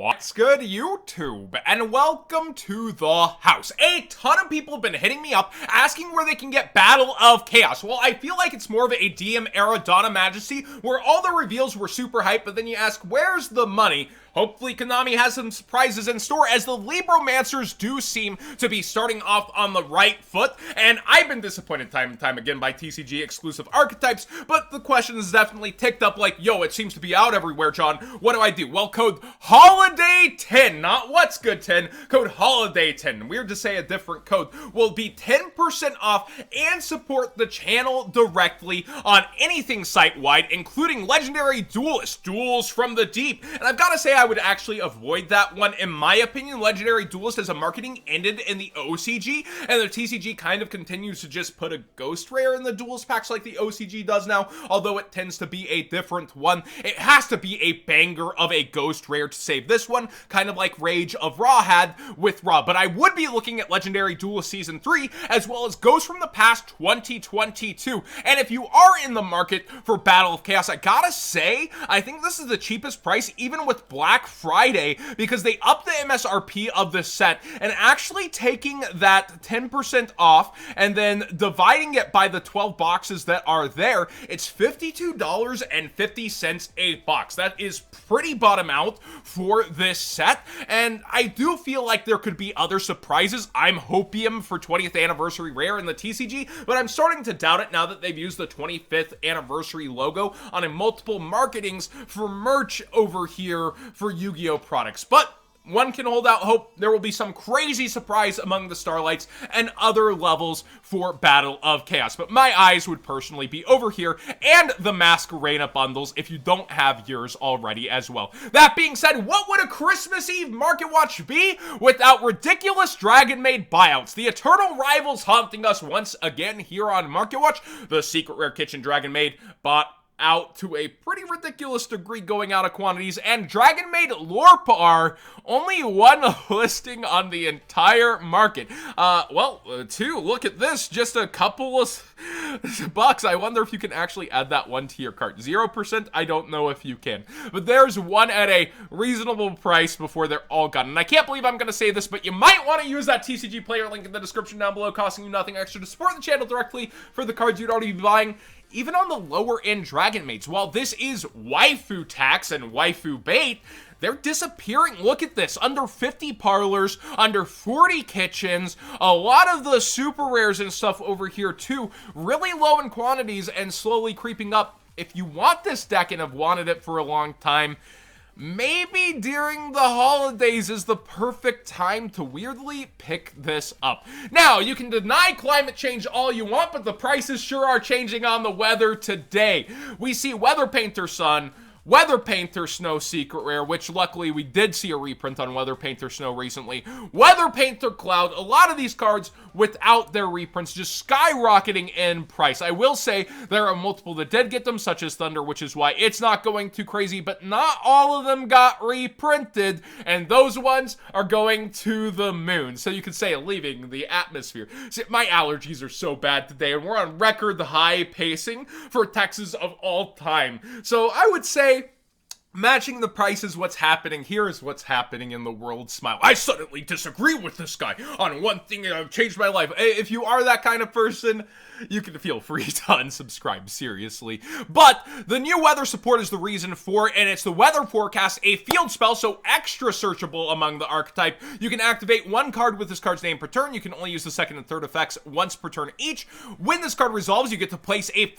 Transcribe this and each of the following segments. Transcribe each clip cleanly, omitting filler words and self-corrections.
What's good, YouTube? And welcome to the house. A ton of people have been hitting me up asking where they can get Battle of Chaos. Well, I feel like it's more of a DM era Dawn of Majesty where all the reveals were super hype, but then you ask, where's the money? Hopefully Konami has some surprises in store, as the Libromancers do seem to be starting off on the right foot, and I've been disappointed time and time again by TCG exclusive archetypes, but the question is definitely ticked up like, yo, it seems to be out everywhere, John. What do I do? Well, code HOLIDAY10, not what's good 10, code HOLIDAY10, weird to say a different code, will be 10% off and support the channel directly on anything site-wide, including legendary Duelist, Duels from the Deep, and I've got to say I would actually avoid that one. In my opinion, Legendary Duelist as a marketing ended in the OCG, and the TCG kind of continues to just put a ghost rare in the Duelist packs like the OCG does now, although it tends to be a different one. It has to be a banger of a ghost rare to save this one, kind of like Rage of Ra had with Ra, but I would be looking at Legendary Duelist Season 3, as well as Ghosts from the Past 2022, and if you are in the market for Battle of Chaos, I gotta say, I think this is the cheapest price, even with Black Friday, because they upped the MSRP of the set, and actually taking that 10% off and then dividing it by the 12 boxes that are there, it's $52.50 a box. That is pretty bottom out for this set, and I do feel like there could be other surprises. I'm hopium for 20th anniversary rare in the TCG, but I'm starting to doubt it now that they've used the 25th anniversary logo on a multiple marketings for merch over here for Yu-Gi-Oh products. But one can hold out hope there will be some crazy surprise among the Starlights and other levels for Battle of Chaos. But my eyes would personally be over here and the Masquerena bundles if you don't have yours already as well. That being said, what would a Christmas Eve Market Watch be without ridiculous DragonMaid buyouts? The eternal rivals haunting us once again here on Market Watch. The secret rare kitchen DragonMaid bought out to a pretty ridiculous degree, going out of quantities, and DragonMaid Lorpar, only one listing on the entire market. Two, look at this, just a couple of bucks. I wonder if you can actually add that one to your cart. 0%, I don't know if you can, but there's one at a reasonable price before they're all gone. And I can't believe I'm gonna say this, but you might want to use that TCG player link in the description down below, costing you nothing extra to support the channel directly for the cards you'd already be buying. Even on the lower end DragonMaids, while this is waifu tax and waifu bait, they're disappearing. Look at this, under 50 parlors, under 40 kitchens, a lot of the super rares and stuff over here too, really low in quantities and slowly creeping up. If you want this deck and have wanted it for a long time, maybe during the holidays is the perfect time to weirdly pick this up. Now, you can deny climate change all you want, but the prices sure are changing on the weather today. We see Weather Painter Sun, Weather Painter Snow Secret Rare, which luckily we did see a reprint on Weather Painter Snow recently. Weather Painter Cloud, a lot of these cards without their reprints just skyrocketing in price. I will say there are multiple that did get them, such as Thunder, which is why it's not going too crazy, but not all of them got reprinted, and those ones are going to the moon. So you could say leaving the atmosphere. See, my allergies are so bad today, and we're on record high pacing for Texas of all time. So I would say matching the price is what's happening. Here is what's happening in the world. Smile. I suddenly disagree with this guy on one thing that have changed my life. If you are that kind of person, you can feel free to unsubscribe, seriously. But the new weather support is the reason for it, and it's the weather forecast, a field spell, so extra searchable among the archetype. You can activate one card with this card's name per turn. You can only use the second and third effects once per turn each. When this card resolves, you get to place a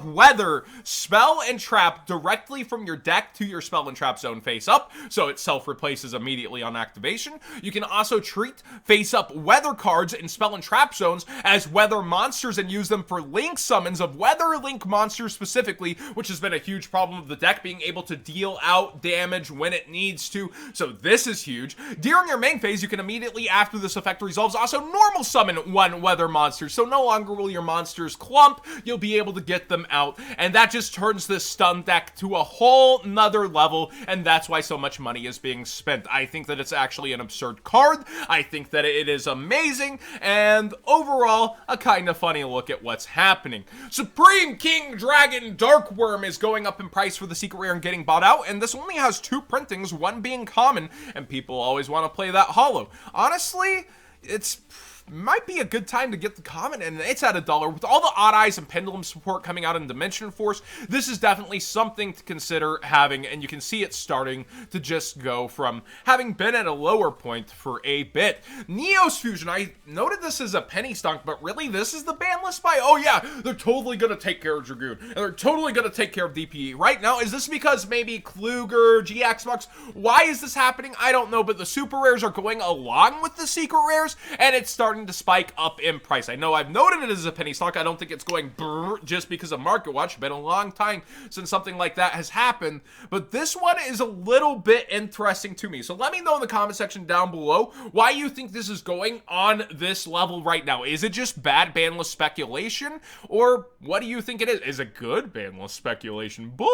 weather spell and trap directly from your deck to your spell and trap zone face up, so it self-replaces immediately on activation. You can also treat face-up weather cards in spell and trap zones as weather monsters and use them for link summons of weather link monsters specifically, which has been a huge problem of the deck, being able to deal out damage when it needs to, so this is huge. During your main phase, you can immediately after this effect resolves also normal summon one weather monster, so no longer will your monsters clump, you'll be able to get them out, and that just turns this stun deck to a whole whole nother level, and that's why so much money is being spent. I think that it's actually an absurd card. I think that it is amazing, and overall, a kind of funny look at what's happening. Supreme King Dragon Dark Worm is going up in price for the secret rare and getting bought out, and this only has 2 printings, one being common, and people always want to play that holo. Honestly, it's might be a good time to get the common, and it's at $1. With all the Odd Eyes and Pendulum support coming out in Dimension Force, this is definitely something to consider having, and you can see it starting to just go from having been at a lower point for a bit. Neos Fusion, I noted this as a penny stock, but really this is the ban list buy? Oh yeah, they're totally going to take care of Dragoon, and they're totally going to take care of DPE. Right now, is this because maybe Kluger, GX Bucks? Why is this happening? I don't know, but the super rares are going along with the secret rares, and it's starting to spike up in price. I know I've noted it as a penny stock. I don't think it's going brrr just because of Market Watch. It's been a long time since something like that has happened, but this one is a little bit interesting to me. So let me know in the comment section down below why you think this is going on this level right now. Is it just bad ban list speculation, or what do you think it is? Is it good ban list speculation? Boo!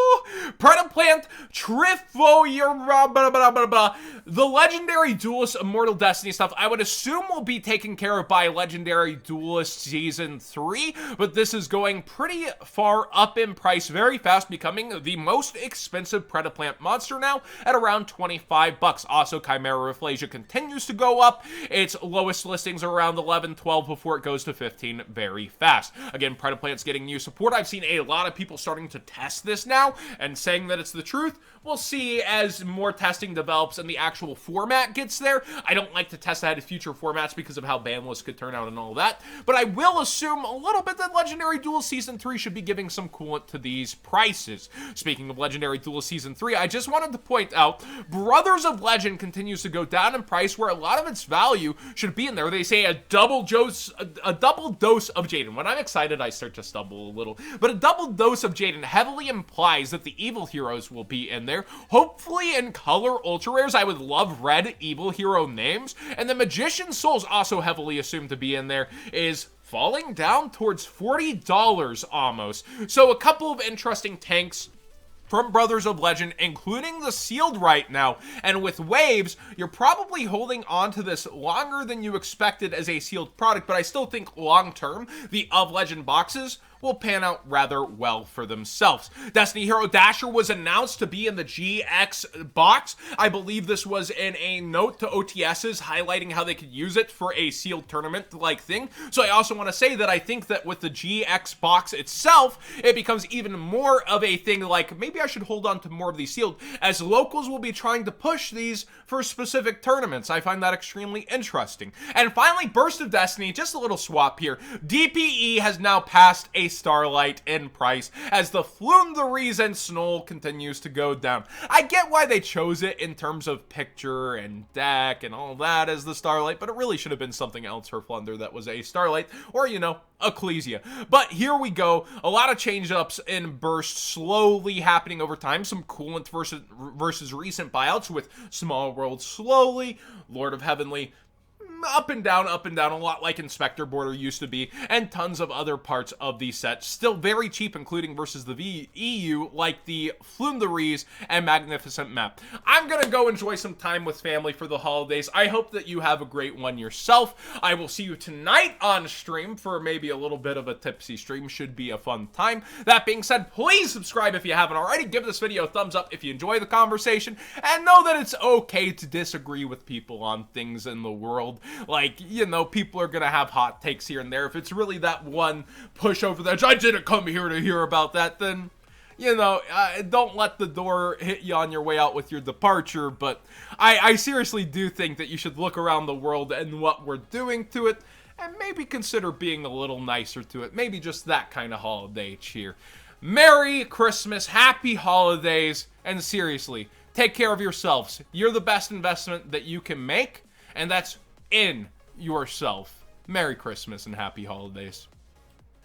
Predaplant Trifoyer, the legendary Duelist Immortal Destiny stuff, I would assume will be taken care of by Legendary Duelist Season 3, but this is going pretty far up in price very fast, becoming the most expensive Predaplant monster now at around 25 bucks. Also, Chimera Rafflesia continues to go up. Its lowest listings are around 11, 12 before it goes to 15 very fast. Again, Predaplant's getting new support. I've seen a lot of people starting to test this now and saying that it's the truth. We'll see as more testing develops and the actual format gets there. I don't like to test ahead of future formats because of how ban lists could turn out and all that, but I will assume a little bit that Legendary Duelist Season 3 should be giving some coolant to these prices. Speaking of Legendary Duelist Season 3, I just wanted to point out Brothers of Legend continues to go down in price where a lot of its value should be in there. They say a double dose of Jaden. When I'm excited, I start to stumble a little, but a double dose of Jaden heavily implies that the evil heroes will be in there. Hopefully in color ultra rares. I would love red evil hero names, and the Magician's Souls, also heavily assumed to be in there, is falling down towards $40 almost. So a couple of interesting tanks from Brothers of Legend, including the sealed right now, and with waves, you're probably holding on to this longer than you expected as a sealed product, but I still think long-term, the Of Legend boxes will pan out rather well for themselves. Destiny Hero Dasher was announced to be in the GX box. I believe this was in a note to OTSs highlighting how they could use it for a sealed tournament-like thing. So I also want to say that I think that with the GX box itself, it becomes even more of a thing like, maybe I should hold on to more of these sealed, as locals will be trying to push these for specific tournaments. I find that extremely interesting. And finally, Burst of Destiny, just a little swap here. DPE has now passed a Starlight in price as the Flume the Reason Snow continues to go down. I get why they chose it in terms of picture and deck and all that as the Starlight, but it really should have been something else for Flunder that was a Starlight, or, you know, Ecclesia. But here we go. A lot of change-ups in Burst slowly happening over time. Some coolant versus recent buyouts with Small World slowly, Lord of Heavenly up and down, a lot like Inspector Border used to be, and tons of other parts of the set. Still very cheap, including versus the EU, like the Flume the Rees and Magnificent Map. I'm gonna go enjoy some time with family for the holidays. I hope that you have a great one yourself. I will see you tonight on stream for maybe a little bit of a tipsy stream. Should be a fun time. That being said, please subscribe if you haven't already. Give this video a thumbs up if you enjoy the conversation, and know that it's okay to disagree with people on things in the world. Like, you know, people are gonna have hot takes here and there. If it's really that one push over the edge, I didn't come here to hear about that, then, you know, don't let the door hit you on your way out with your departure. But I seriously do think that you should look around the world and what we're doing to it, and maybe consider being a little nicer to it. Maybe just that kind of holiday cheer. Merry Christmas, happy holidays, and seriously, take care of yourselves. You're the best investment that you can make, and that's in yourself. Merry Christmas and happy holidays.